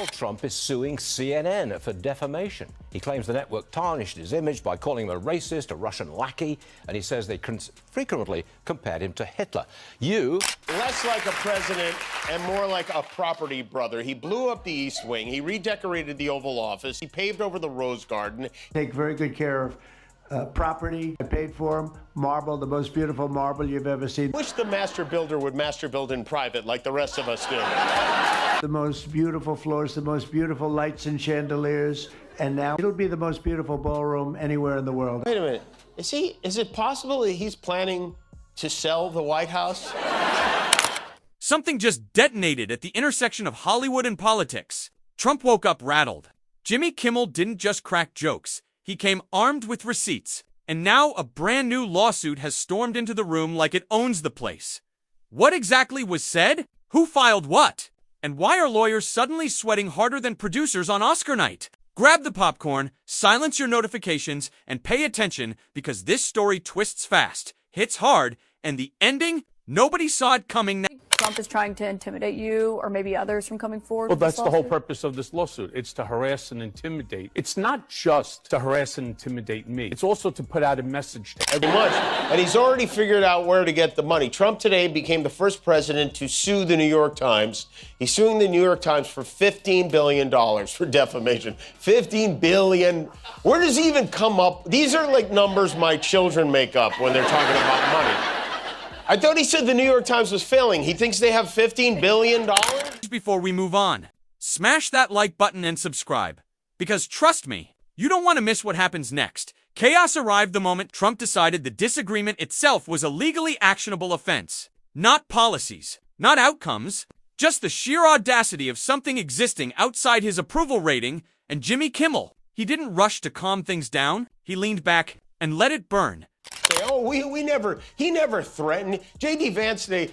Donald Trump is suing CNN for defamation. He claims the network tarnished his image by calling him a racist, a Russian lackey, and he says they frequently compared him to Hitler. Less like a president and more like a property brother. He blew up the East Wing. He redecorated the Oval Office. He paved over the Rose Garden. Take very good care of property. I paid for them. Marble, the most beautiful marble you've ever seen. Wish the master builder would master build in private like the rest of us do. The most beautiful floors, the most beautiful lights and chandeliers, and now it'll be the most beautiful ballroom anywhere in the world. Wait a minute. Is it possible that he's planning to sell the White House? Something just detonated at the intersection of Hollywood and politics. Trump woke up rattled. Jimmy Kimmel didn't just crack jokes. He came armed with receipts. And now a brand new lawsuit has stormed into the room like it owns the place. What exactly was said? Who filed what? And why are lawyers suddenly sweating harder than producers on Oscar night? Grab the popcorn, silence your notifications, and pay attention because this story twists fast, hits hard, and the ending, nobody saw it coming. Trump is trying to intimidate you or maybe others from coming forward? Well, that's the whole purpose of this lawsuit. It's to harass and intimidate. It's not just to harass and intimidate me. It's also to put out a message to everyone. And he's already figured out where to get the money. Trump today became the first president to sue the New York Times. He's suing the New York Times for $15 billion for defamation. $15 billion. Where does he even come up? These are like numbers my children make up when they're talking about money. I thought he said the New York Times was failing. He thinks they have $15 billion? Before we move on, smash that like button and subscribe. Because trust me, you don't want to miss what happens next. Chaos arrived the moment Trump decided the disagreement itself was a legally actionable offense. Not policies, not outcomes, just the sheer audacity of something existing outside his approval rating. And Jimmy Kimmel, he didn't rush to calm things down. He leaned back and let it burn. Say, oh, he never threatened. J.D. Vance today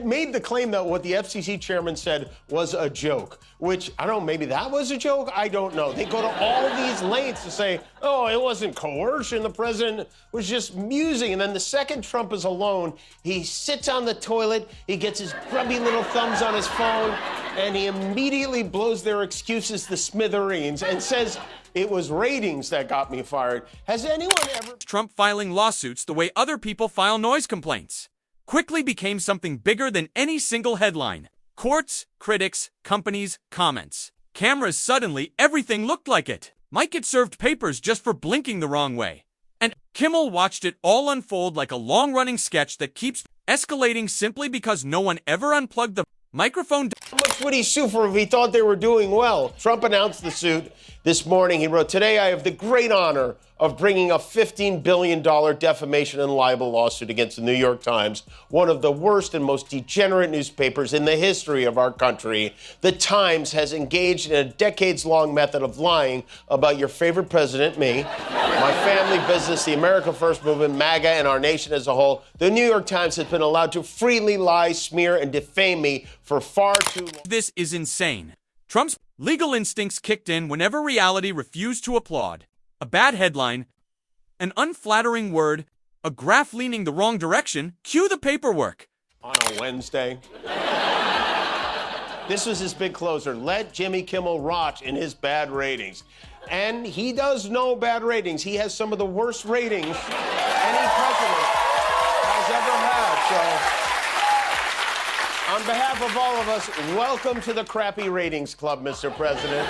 made the claim that what the FCC chairman said was a joke, which, I don't know, maybe that was a joke? I don't know. They go to all these lengths to say, oh, it wasn't coercion. The president was just musing. And then the second Trump is alone, he sits on the toilet, he gets his grubby little thumbs on his phone, and he immediately blows their excuses to smithereens and says, it was ratings that got me fired. Has anyone ever... Trump filing lawsuits the way other people file noise complaints quickly became something bigger than any single headline. Courts, critics, companies, comments. Cameras, suddenly everything looked like it. Might get served papers just for blinking the wrong way. And Kimmel watched it all unfold like a long-running sketch that keeps escalating simply because no one ever unplugged the microphone. How much would he sue for if he thought they were doing well? Trump announced the suit this morning. He wrote, today I have the great honor of bringing a $15 billion defamation and libel lawsuit against the New York Times, one of the worst and most degenerate newspapers in the history of our country. The Times has engaged in a decades-long method of lying about your favorite president, me, my family business, the America First movement, MAGA, and our nation as a whole. The New York Times has been allowed to freely lie, smear, and defame me for far too long. This is insane. Trump's legal instincts kicked in whenever reality refused to applaud. A bad headline, an unflattering word, a graph leaning the wrong direction, cue the paperwork. On a Wednesday. This was his big closer. Let Jimmy Kimmel rot in his bad ratings. And he does know bad ratings. He has some of the worst ratings any president has ever had. So, on behalf of all of us, welcome to the crappy ratings club, Mr. President.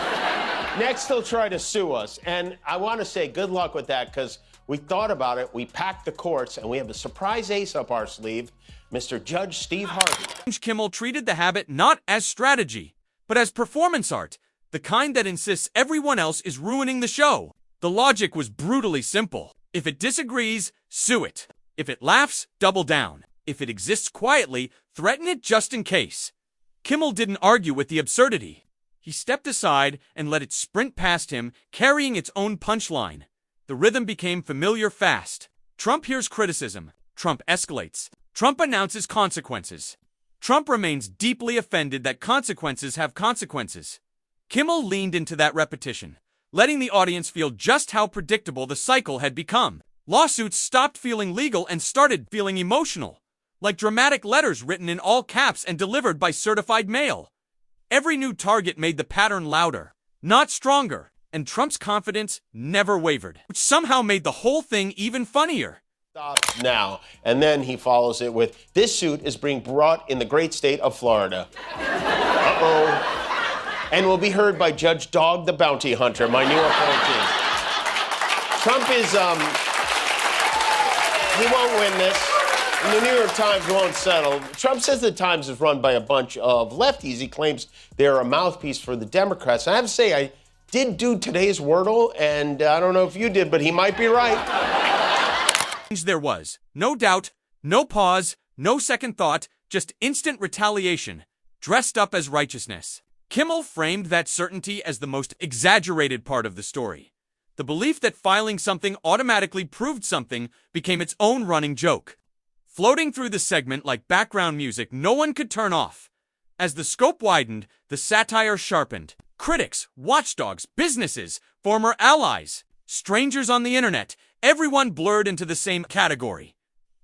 Next, he'll try to sue us. And I want to say good luck with that because we thought about it, we packed the courts, and we have a surprise ace up our sleeve, Mr. Judge Steve Harvey. Kimmel treated the habit not as strategy, but as performance art, the kind that insists everyone else is ruining the show. The logic was brutally simple. If it disagrees, sue it. If it laughs, double down. If it exists quietly, threaten it just in case. Kimmel didn't argue with the absurdity. He stepped aside and let it sprint past him, carrying its own punchline. The rhythm became familiar fast. Trump hears criticism. Trump escalates. Trump announces consequences. Trump remains deeply offended that consequences have consequences. Kimmel leaned into that repetition, letting the audience feel just how predictable the cycle had become. Lawsuits stopped feeling legal and started feeling emotional, like dramatic letters written in all caps and delivered by certified mail. Every new target made the pattern louder, not stronger, and Trump's confidence never wavered, which somehow made the whole thing even funnier. Stop now. And then he follows it with, this suit is being brought in the great state of Florida. Uh-oh. And will be heard by Judge Dog the Bounty Hunter, my new appointee. Trump is, he won't win this. And the New York Times won't settle. Trump says the Times is run by a bunch of lefties. He claims they're a mouthpiece for the Democrats. And I have to say, I did do today's Wordle, and I don't know if you did, but he might be right. There was no doubt, no pause, no second thought, just instant retaliation, dressed up as righteousness. Kimmel framed that certainty as the most exaggerated part of the story. The belief that filing something automatically proved something became its own running joke. Floating through the segment like background music no one could turn off. As the scope widened, the satire sharpened. Critics, watchdogs, businesses, former allies, strangers on the internet, everyone blurred into the same category.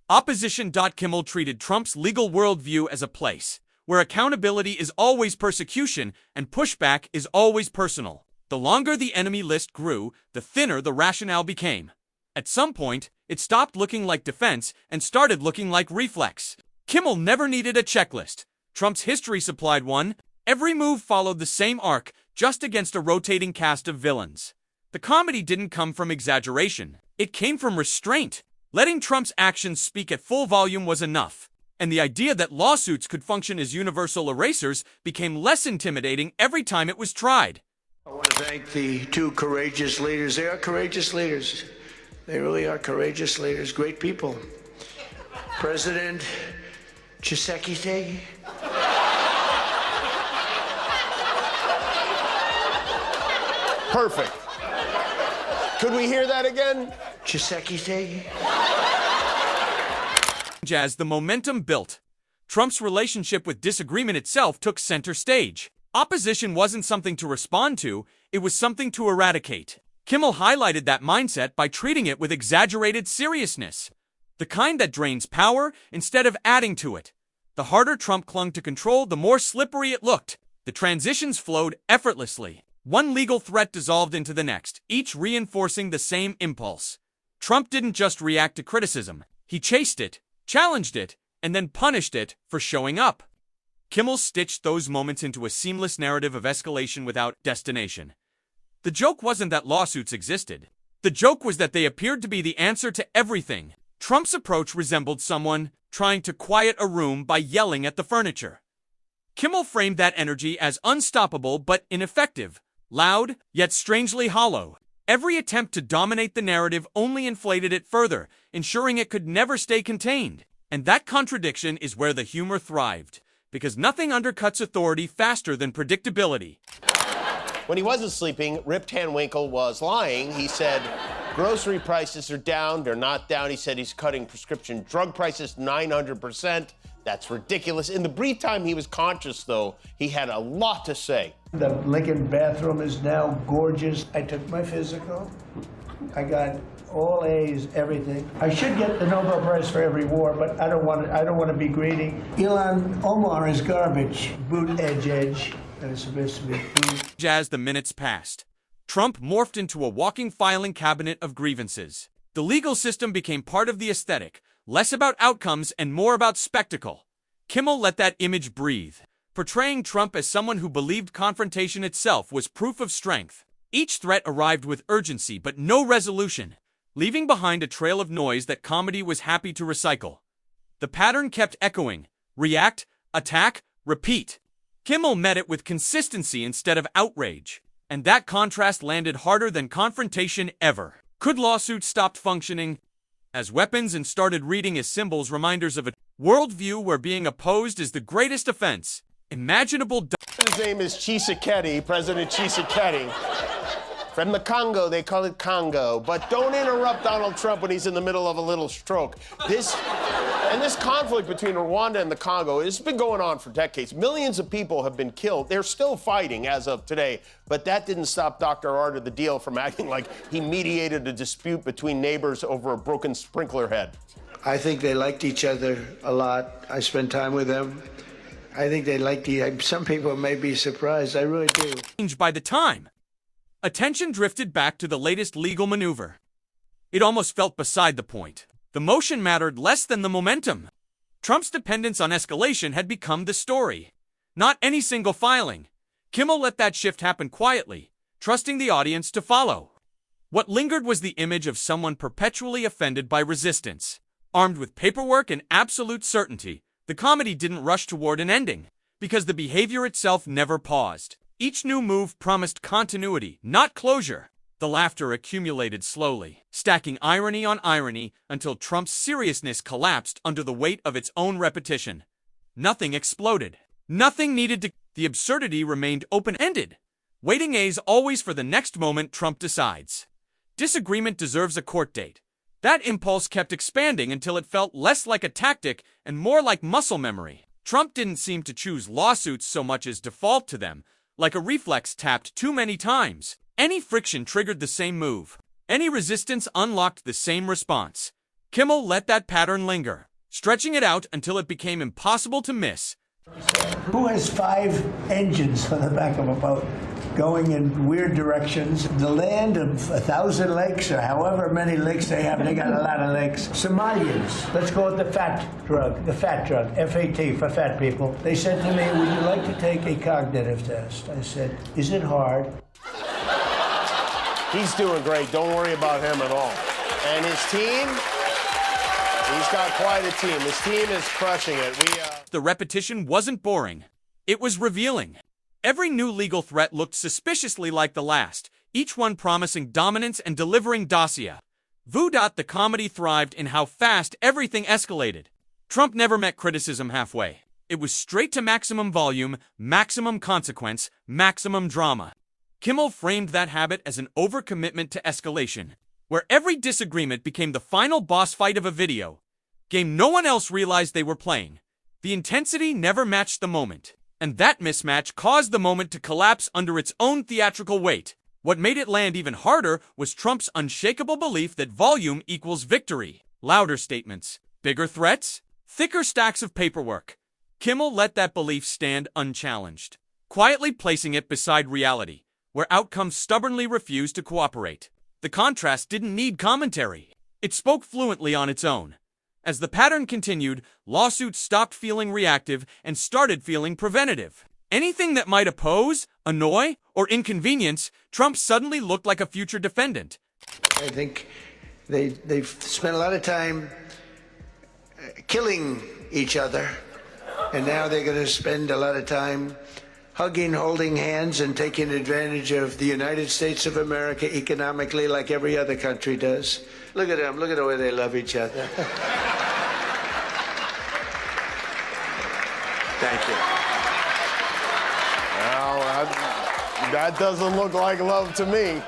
Opposition. Kimmel treated Trump's legal worldview as a place where accountability is always persecution and pushback is always personal. The longer the enemy list grew, the thinner the rationale became. At some point, it stopped looking like defense and started looking like reflex. Kimmel never needed a checklist. Trump's history supplied one. Every move followed the same arc, just against a rotating cast of villains. The comedy didn't come from exaggeration. It came from restraint. Letting Trump's actions speak at full volume was enough. And the idea that lawsuits could function as universal erasers became less intimidating every time it was tried. I want to thank the two courageous leaders. They are courageous leaders. They really are courageous leaders, great people. President Tshisekedi. Perfect. Could we hear that again? Tshisekedi. As the momentum built, Trump's relationship with disagreement itself took center stage. Opposition wasn't something to respond to, it was something to eradicate. Kimmel highlighted that mindset by treating it with exaggerated seriousness, the kind that drains power instead of adding to it. The harder Trump clung to control, the more slippery it looked. The transitions flowed effortlessly. One legal threat dissolved into the next, each reinforcing the same impulse. Trump didn't just react to criticism. He chased it, challenged it, and then punished it for showing up. Kimmel stitched those moments into a seamless narrative of escalation without destination. The joke wasn't that lawsuits existed. The joke was that they appeared to be the answer to everything. Trump's approach resembled someone trying to quiet a room by yelling at the furniture. Kimmel framed that energy as unstoppable but ineffective, loud, yet strangely hollow. Every attempt to dominate the narrative only inflated it further, ensuring it could never stay contained. And that contradiction is where the humor thrived, because nothing undercuts authority faster than predictability. When he wasn't sleeping, Rip Van Winkle was lying. He said grocery prices are down. They're not down. He said he's cutting prescription drug prices 900%. That's ridiculous. In the brief time he was conscious, though, he had a lot to say. The Lincoln bathroom is now gorgeous. I took my physical. I got all A's, everything. I should get the Nobel Prize for every war, but I don't want to be greedy. Ilhan Omar is garbage. Boot edge. That is supposed to be food. As the minutes passed, Trump morphed into a walking filing cabinet of grievances. The legal system became part of the aesthetic, less about outcomes and more about spectacle. Kimmel let that image breathe, portraying Trump as someone who believed confrontation itself was proof of strength. Each threat arrived with urgency but no resolution, leaving behind a trail of noise that comedy was happy to recycle. The pattern kept echoing: react, attack, repeat. Kimmel met it with consistency instead of outrage, and that contrast landed harder than confrontation ever. Could lawsuits stop functioning as weapons and started reading as symbols, reminders of a worldview where being opposed is the greatest offense imaginable? His name is Tshisekedi, President Tshisekedi. From the Congo, they call it Congo. But don't interrupt Donald Trump when he's in the middle of a little stroke. This conflict between Rwanda and the Congo has been going on for decades. Millions of people have been killed. They're still fighting as of today. But that didn't stop Dr. Art the Deal from acting like he mediated a dispute between neighbors over a broken sprinkler head. I think they liked each other a lot. I spent time with them. I think they like some people may be surprised. I really do. By the time, attention drifted back to the latest legal maneuver. It almost felt beside the point. The motion mattered less than the momentum. Trump's dependence on escalation had become the story, not any single filing. Kimmel let that shift happen quietly, trusting the audience to follow. What lingered was the image of someone perpetually offended by resistance. Armed with paperwork and absolute certainty, the comedy didn't rush toward an ending, because the behavior itself never paused. Each new move promised continuity, not closure. The laughter accumulated slowly, stacking irony on irony until Trump's seriousness collapsed under the weight of its own repetition. Nothing exploded. Nothing needed to... The absurdity remained open-ended, waiting always for the next moment Trump decides. Disagreement deserves a court date. That impulse kept expanding until it felt less like a tactic and more like muscle memory. Trump didn't seem to choose lawsuits so much as default to them, like a reflex tapped too many times. Any friction triggered the same move. Any resistance unlocked the same response. Kimmel let that pattern linger, stretching it out until it became impossible to miss. Who has 5 engines on the back of a boat going in weird directions? The land of 1,000 lakes, or however many lakes they have, they got a lot of lakes. Somalians, let's call it the fat drug, FAT, for fat people. They said to me, would you like to take a cognitive test? I said, is it hard? He's doing great. Don't worry about him at all. And his team, he's got quite a team. His team is crushing it. The repetition wasn't boring. It was revealing. Every new legal threat looked suspiciously like the last, each one promising dominance and delivering dossier. The comedy thrived in how fast everything escalated. Trump never met criticism halfway. It was straight to maximum volume, maximum consequence, maximum drama. Kimmel framed that habit as an overcommitment to escalation, where every disagreement became the final boss fight of a video game no one else realized they were playing. The intensity never matched the moment, and that mismatch caused the moment to collapse under its own theatrical weight. What made it land even harder was Trump's unshakable belief that volume equals victory. Louder statements, bigger threats, thicker stacks of paperwork. Kimmel let that belief stand unchallenged, quietly placing it beside reality, where outcomes stubbornly refused to cooperate. The contrast didn't need commentary. It spoke fluently on its own. As the pattern continued, lawsuits stopped feeling reactive and started feeling preventative. Anything that might oppose, annoy, or inconvenience, Trump suddenly looked like a future defendant. I think they've spent a lot of time killing each other, and now they're going to spend a lot of time hugging, holding hands, and taking advantage of the United States of America economically like every other country does. Look at them. Look at the way they love each other. Thank you. Well, that doesn't look like love to me.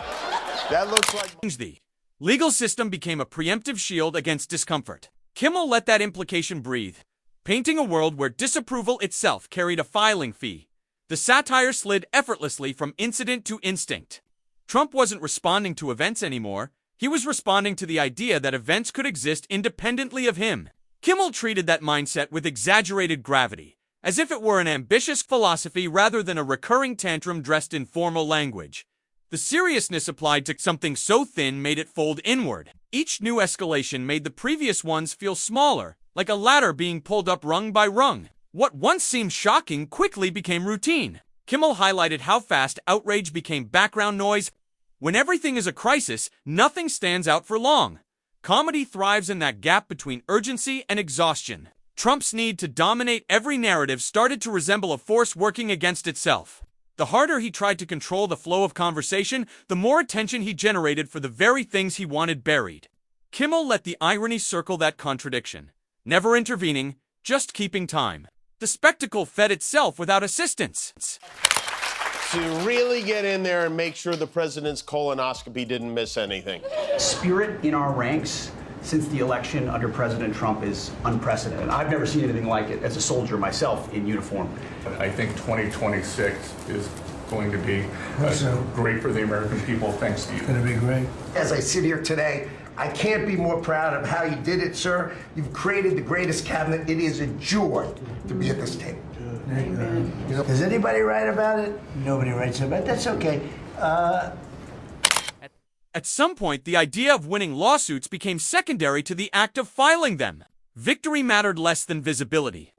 That looks like... The legal system became a preemptive shield against discomfort. Kimmel let that implication breathe, painting a world where disapproval itself carried a filing fee. The satire slid effortlessly from incident to instinct. Trump wasn't responding to events anymore. He was responding to the idea that events could exist independently of him. Kimmel treated that mindset with exaggerated gravity, as if it were an ambitious philosophy rather than a recurring tantrum dressed in formal language. The seriousness applied to something so thin made it fold inward. Each new escalation made the previous ones feel smaller, like a ladder being pulled up rung by rung. What once seemed shocking quickly became routine. Kimmel highlighted how fast outrage became background noise. When everything is a crisis, nothing stands out for long. Comedy thrives in that gap between urgency and exhaustion. Trump's need to dominate every narrative started to resemble a force working against itself. The harder he tried to control the flow of conversation, the more attention he generated for the very things he wanted buried. Kimmel let the irony circle that contradiction, never intervening, just keeping time. The spectacle fed itself without assistance. To really get in there and make sure the president's colonoscopy didn't miss anything. Spirit in our ranks since the election under President Trump is unprecedented. I've never seen anything like it as a soldier myself in uniform. I think 2026 is going to be great for the American people. Thanks to you. It's going to be great. As I sit here today, I can't be more proud of how you did it, sir. You've created the greatest cabinet. It is a joy to be at this table. Does anybody write about it? Nobody writes about it. That's okay. At some point, the idea of winning lawsuits became secondary to the act of filing them. Victory mattered less than visibility.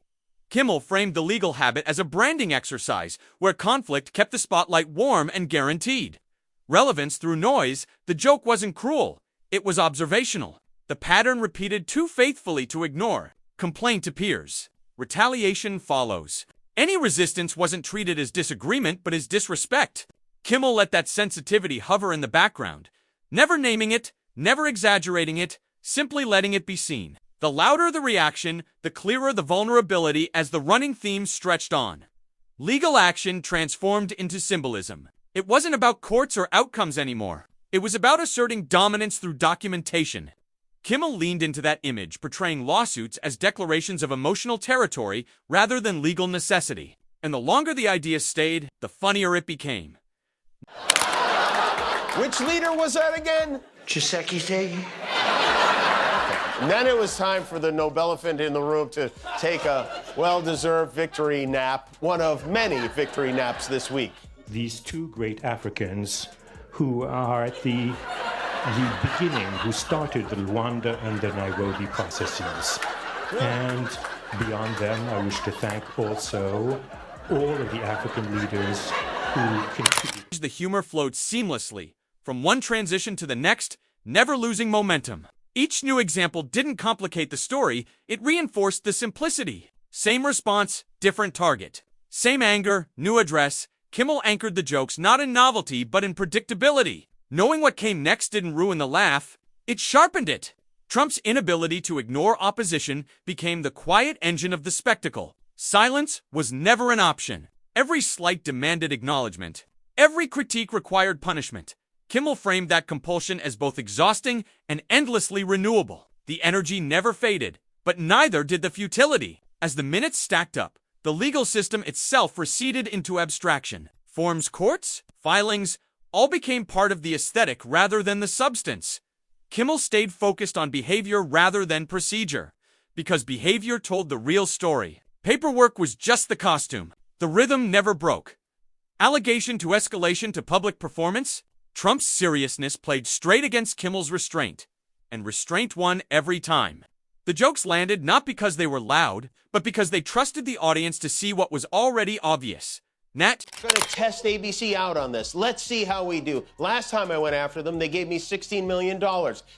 Kimmel framed the legal habit as a branding exercise where conflict kept the spotlight warm and guaranteed. Relevance through noise, the joke wasn't cruel. It was observational. The pattern repeated too faithfully to ignore. Complaint appears. Retaliation follows. Any resistance wasn't treated as disagreement but as disrespect. Kimmel let that sensitivity hover in the background, never naming it, never exaggerating it, simply letting it be seen. The louder the reaction, the clearer the vulnerability as the running theme stretched on. Legal action transformed into symbolism. It wasn't about courts or outcomes anymore. It was about asserting dominance through documentation. Kimmel leaned into that image, portraying lawsuits as declarations of emotional territory rather than legal necessity. And the longer the idea stayed, the funnier it became. Which leader was that again? Chiseki. And then it was time for the Nobelephant in the room to take a well-deserved victory nap, one of many victory naps this week. These two great Africans who are at the beginning, who started the Rwanda and the Nairobi processes. And beyond them, I wish to thank also all of the African leaders who contributed. The humor flowed seamlessly, from one transition to the next, never losing momentum. Each new example didn't complicate the story, it reinforced the simplicity. Same response, different target. Same anger, new address. Kimmel anchored the jokes not in novelty but in predictability. Knowing what came next didn't ruin the laugh, it sharpened it. Trump's inability to ignore opposition became the quiet engine of the spectacle. Silence was never an option. Every slight demanded acknowledgement. Every critique required punishment. Kimmel framed that compulsion as both exhausting and endlessly renewable. The energy never faded, but neither did the futility. As the minutes stacked up, the legal system itself receded into abstraction. Forms, courts, filings, all became part of the aesthetic rather than the substance. Kimmel stayed focused on behavior rather than procedure, because behavior told the real story. Paperwork was just the costume. The rhythm never broke. Allegation to escalation to public performance, Trump's seriousness played straight against Kimmel's restraint, and restraint won every time. The jokes landed not because they were loud, but because they trusted the audience to see what was already obvious. Nat? I'm going to test ABC out on this. Let's see how we do. Last time I went after them, they gave me $16 million.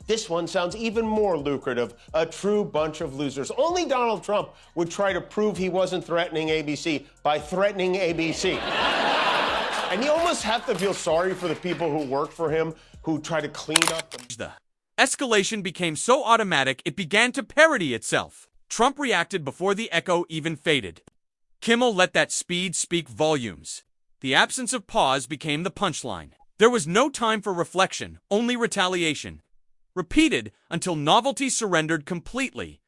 This one sounds even more lucrative. A true bunch of losers. Only Donald Trump would try to prove he wasn't threatening ABC by threatening ABC. And you almost have to feel sorry for the people who work for him, who try to clean up The escalation became so automatic it began to parody itself. Trump reacted before the echo even faded. Kimmel let that speed speak volumes. The absence of pause became the punchline. There was no time for reflection, only retaliation. Repeated until novelty surrendered completely.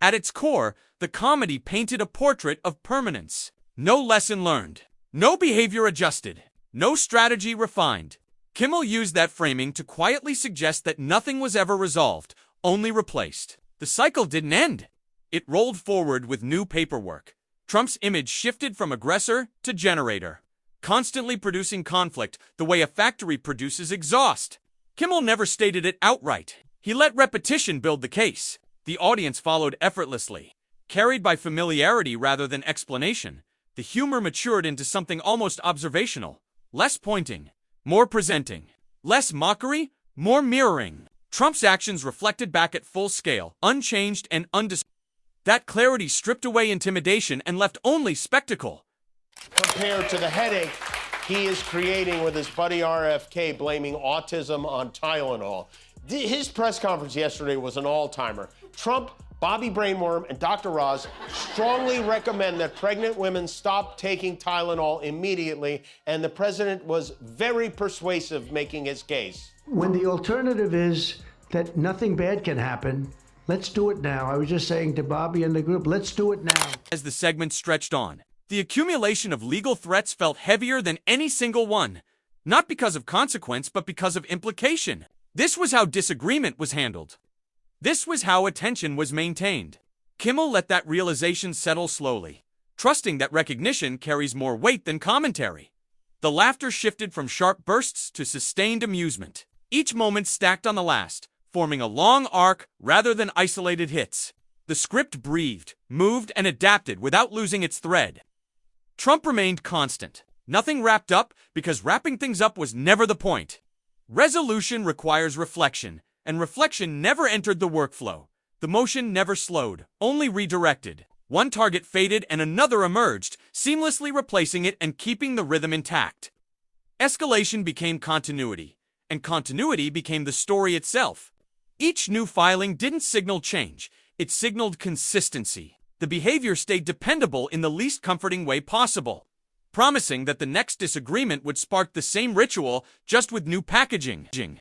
At its core, the comedy painted a portrait of permanence. No lesson learned. No behavior adjusted. No strategy refined. Kimmel used that framing to quietly suggest that nothing was ever resolved, only replaced. The cycle didn't end. It rolled forward with new paperwork. Trump's image shifted from aggressor to generator, constantly producing conflict the way a factory produces exhaust. Kimmel never stated it outright. He let repetition build the case. The audience followed effortlessly. Carried by familiarity rather than explanation, the humor matured into something almost observational. Less pointing, more presenting. Less mockery, more mirroring. Trump's actions reflected back at full scale, unchanged and undisputed. That clarity stripped away intimidation and left only spectacle. compared to the headache he is creating with his buddy RFK blaming autism on Tylenol. His press conference yesterday was an all-timer. Trump, Bobby Brainworm, and Dr. Roz strongly recommend that pregnant women stop taking Tylenol immediately, and the president was very persuasive making his case. When the alternative is that nothing bad can happen, let's do it now. I was just saying to Bobby and the group, let's do it now. As the segment stretched on, the accumulation of legal threats felt heavier than any single one, not because of consequence, but because of implication. This was how disagreement was handled. This was how attention was maintained. Kimmel let that realization settle slowly. trusting that recognition carries more weight than commentary. The laughter shifted from sharp bursts to sustained amusement, each moment stacked on the last, forming a long arc rather than isolated hits. The script breathed, moved, and adapted without losing its thread. Trump remained constant. Nothing wrapped up because wrapping things up was never the point. Resolution requires reflection, and reflection never entered the workflow. The motion never slowed, only redirected. One target faded and another emerged, seamlessly replacing it and keeping the rhythm intact. Escalation became continuity, and continuity became the story itself. Each new filing didn't signal change, it signaled consistency. The behavior stayed dependable in the least comforting way possible, promising that the next disagreement would spark the same ritual, just with new packaging.